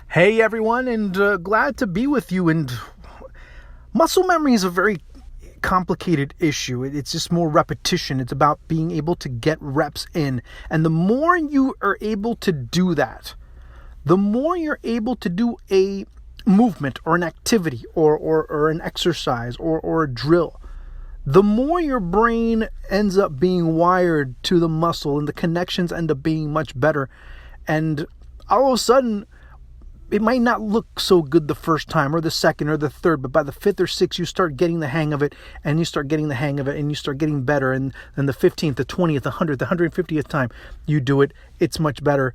Hey everyone, and glad to be with you. And muscle memory is a very complicated issue. It's just more repetition. It's about being able to get reps in. And the more you are able to do that, the more you're able to do a movement or an activity or an exercise or a drill, the more your brain ends up being wired to the muscle and the connections end up being much better. And all of a sudden, it might not look so good the first time or the second or the third, but by the fifth or sixth, you start getting the hang of it, and you start getting the hang of it, and you start getting better. And then the 15th, the 20th, the 100th, the 150th time you do it, it's much better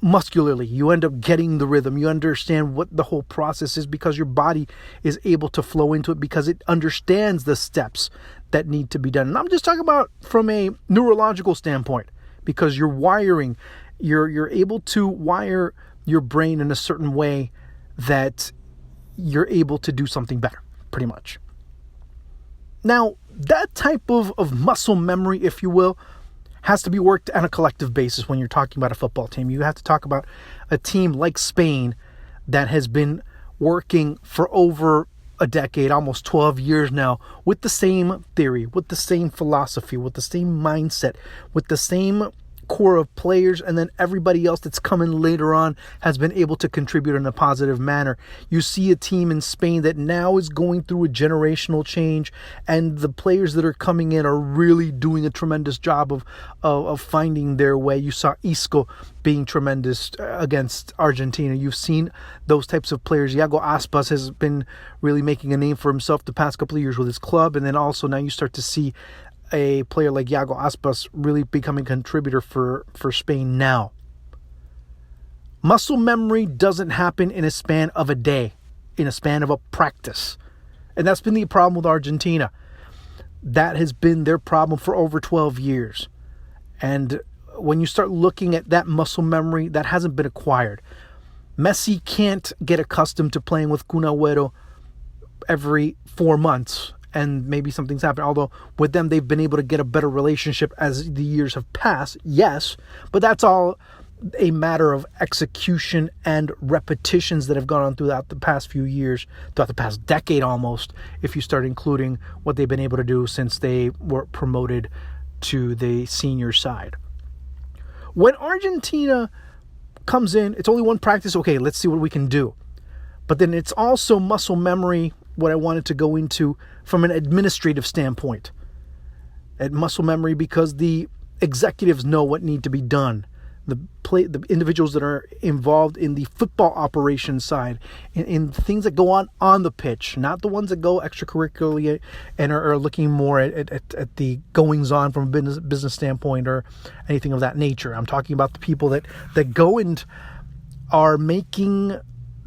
muscularly. You end up getting the rhythm. You understand what the whole process is because your body is able to flow into it because it understands the steps that need to be done. And I'm just talking about from a neurological standpoint because you're wiring, you're able to wire your brain in a certain way that you're able to do something better, pretty much. Now, that type of muscle memory, if you will, has to be worked on a collective basis when you're talking about a football team. You have to talk about a team like Spain that has been working for over a decade, almost 12 years now, with the same theory, with the same philosophy, with the same mindset, with the same core of players, and then everybody else that's coming later on has been able to contribute in a positive manner. You see a team in Spain that now is going through a generational change, and the players that are coming in are really doing a tremendous job of finding their way. You saw Isco being tremendous against Argentina. You've seen those types of players. Iago Aspas has been really making a name for himself the past couple of years with his club, and then also now you start to see a player like Iago Aspas really becoming a contributor for Spain now. Muscle memory doesn't happen in a span of a day, in a span of a practice. And that's been the problem with Argentina. That has been their problem for over 12 years. And when you start looking at that muscle memory, that hasn't been acquired. Messi can't get accustomed to playing with Kun Agüero every 4 months and maybe something's happened. Although with them, they've been able to get a better relationship as the years have passed. Yes, but that's all a matter of execution and repetitions that have gone on throughout the past few years, throughout the past decade almost, if you start including what they've been able to do since they were promoted to the senior side. When Argentina comes in, it's only one practice. Okay, let's see what we can do. But then it's also muscle memory, what I wanted to go into from an administrative standpoint. At muscle memory because the executives know what need to be done. The individuals that are involved in the football operations side, in things that go on the pitch, not the ones that go extracurricularly and are looking more at the goings on from a business standpoint or anything of that nature. I'm talking about the people that go and are making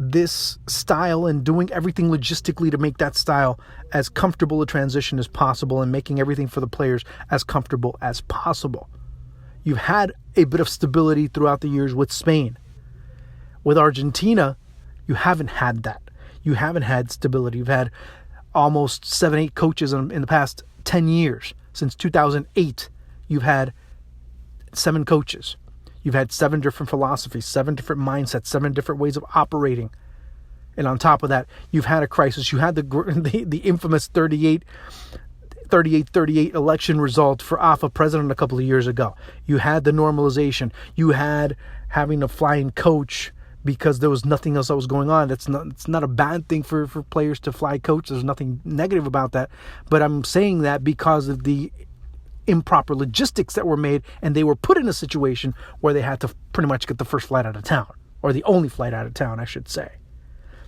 this style and doing everything logistically to make that style as comfortable a transition as possible and making everything for the players as comfortable as possible. You've had a bit of stability throughout the years with Spain. With Argentina, you haven't had that. You haven't had stability. You've had almost 7-8 coaches in the past 10 years. Since 2008, you've had 7 coaches. You've had 7 different philosophies, 7 different mindsets, 7 different ways of operating. And on top of that, you've had a crisis. You had the infamous 38 election result for AFA president a couple of years ago. You had the normalization. You had having a flying coach because there was nothing else that was going on. It's not a bad thing for players to fly coach. There's nothing negative about that. But I'm saying that because of the improper logistics that were made, and they were put in a situation where they had to pretty much get the first flight out of town, or the only flight out of town, I should say.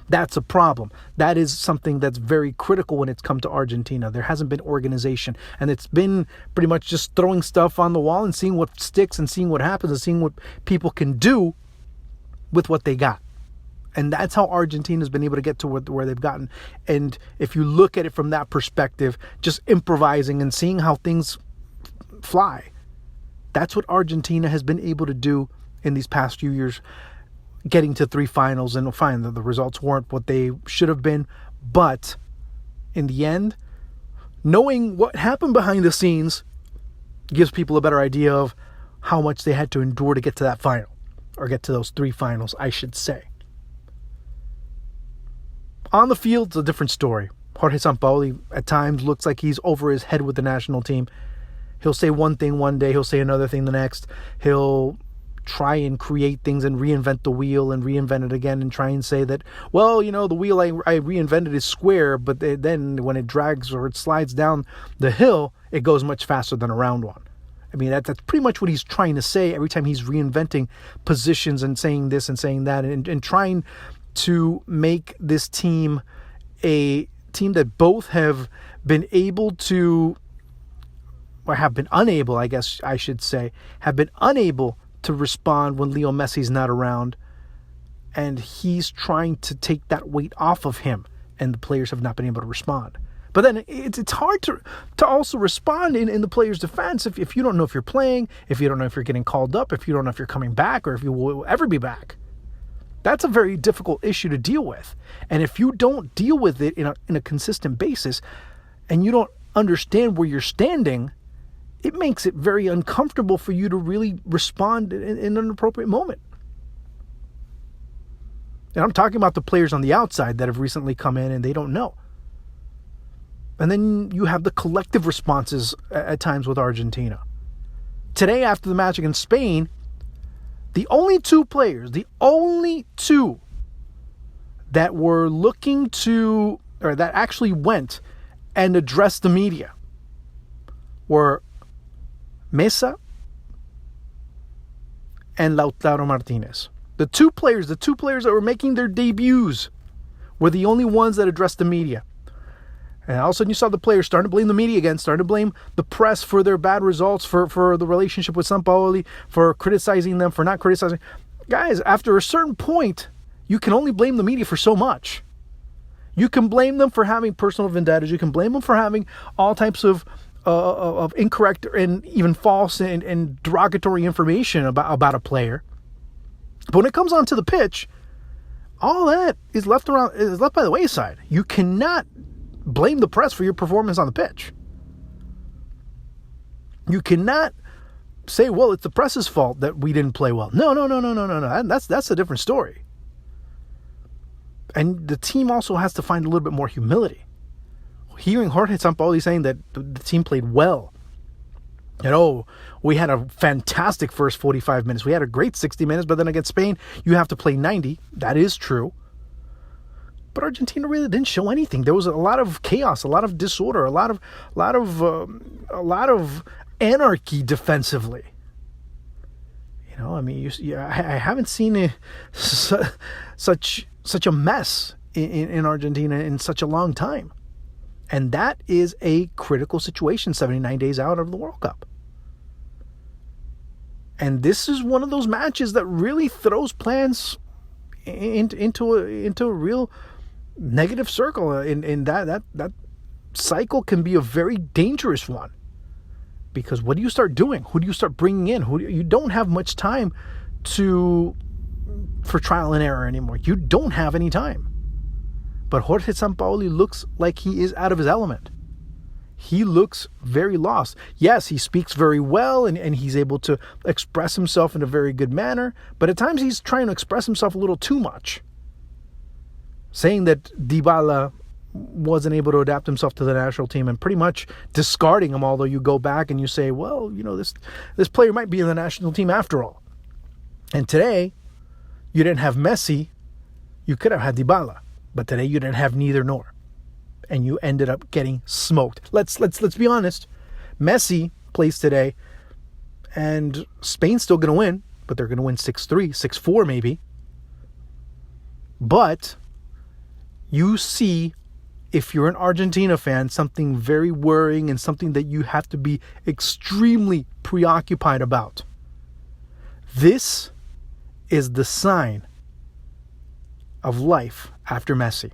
That's a problem. That is something that's very critical when it's come to Argentina. There hasn't been organization, and it's been pretty much just throwing stuff on the wall and seeing what sticks and seeing what happens and seeing what people can do with what they got. And that's how Argentina's been able to get to where they've gotten. And if you look at it from that perspective, just improvising and seeing how things fly. That's what Argentina has been able to do in these past few years, getting to 3 finals. And fine, the results weren't what they should have been, but in the end, knowing what happened behind the scenes gives people a better idea of how much they had to endure to get to that final, or get to those 3 finals, I should say. On the field, it's a different story. Jorge Sampaoli at times looks like he's over his head with the national team. He'll say one thing one day, he'll say another thing the next. He'll try and create things and reinvent the wheel and reinvent it again and try and say that, well, the wheel I reinvented is square, but then when it drags or it slides down the hill, it goes much faster than a round one. I mean, that's pretty much what he's trying to say every time he's reinventing positions and saying this and saying that and trying to make this team a team that both have been able to, or have been unable, I guess I should say, have been unable to respond when Leo Messi's not around. And he's trying to take that weight off of him, and the players have not been able to respond. But then it's hard to also respond in the player's defense if you don't know if you're playing, if you don't know if you're getting called up, if you don't know if you're coming back, or if you will ever be back. That's a very difficult issue to deal with. And if you don't deal with it in a consistent basis, and you don't understand where you're standing, it makes it very uncomfortable for you to really respond in an appropriate moment. And I'm talking about the players on the outside that have recently come in and they don't know. And then you have the collective responses at times with Argentina. Today, after the match against Spain, the only two that were looking to, or that actually went and addressed the media were Messi and Lautaro Martinez. The two players that were making their debuts were the only ones that addressed the media. And all of a sudden you saw the players starting to blame the media again, starting to blame the press for their bad results, for the relationship with Sampaoli, for criticizing them, for not criticizing. Guys, after a certain point, you can only blame the media for so much. You can blame them for having personal vendettas. You can blame them for having all types of incorrect and even false and derogatory information about a player. But when it comes onto the pitch, all that is left by the wayside. You cannot blame the press for your performance on the pitch. You cannot say, well, it's the press's fault that we didn't play well. No. That's a different story. And the team also has to find a little bit more humility. Hearing Jorge Sampaoli saying that the team played well. We had a fantastic first 45 minutes. We had a great 60 minutes, but then against Spain, you have to play 90. That is true. But Argentina really didn't show anything. There was a lot of chaos, a lot of disorder, a lot of anarchy defensively. I haven't seen such a mess in Argentina in such a long time, and that is a critical situation. 79 days out of the World Cup, and this is one of those matches that really throws plans into a real negative circle, and that cycle can be a very dangerous one, because what do you start doing? Who do you start bringing in? You don't have much time for trial and error anymore. You don't have any time. But Jorge Sampaoli looks like he is out of his element. He looks very lost. Yes, he speaks very well and he's able to express himself in a very good manner, but at times he's trying to express himself a little too much. Saying that Dybala wasn't able to adapt himself to the national team and pretty much discarding him, although you go back and you say, well, this player might be in the national team after all. And today, you didn't have Messi, you could have had Dybala, but today you didn't have neither nor. And you ended up getting smoked. Let's be honest. Messi plays today, and Spain's still going to win, but they're going to win 6-3, 6-4 maybe. But you see, if you're an Argentina fan, something very worrying and something that you have to be extremely preoccupied about. This is the sign of life after Messi.